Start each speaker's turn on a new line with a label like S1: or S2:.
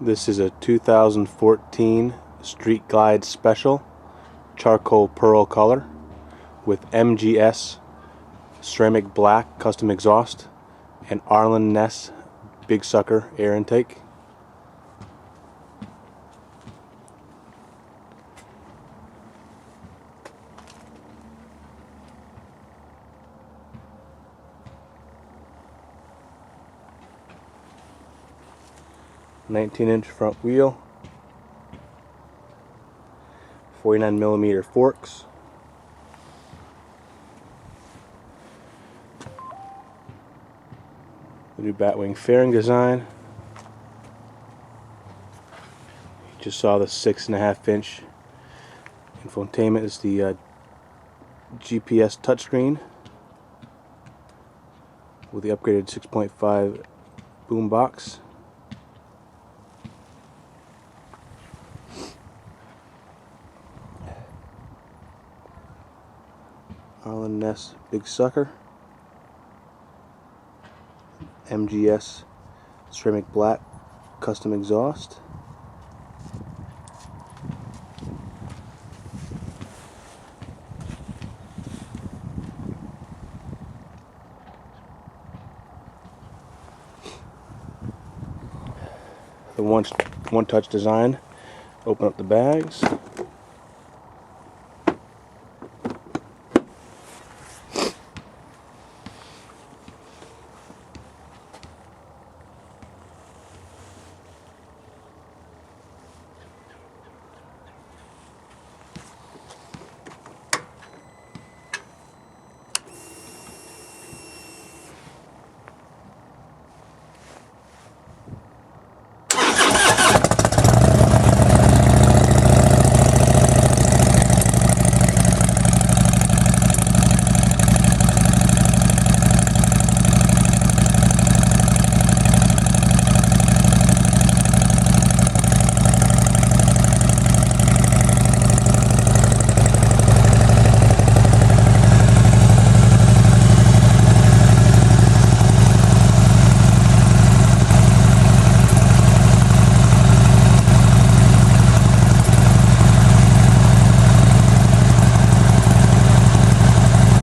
S1: This is a 2014 Street Glide Special charcoal pearl color with MGS ceramic black custom exhaust and Arlen Ness big sucker air intake. (19-inch) front wheel, 49mm forks, the new batwing fairing design. You just saw the 6.5-inch infotainment. Is the GPS touchscreen with the upgraded 6.5 boom box. Arlen Ness big sucker, MGS ceramic black custom exhaust, the one touch design. Open up the bags.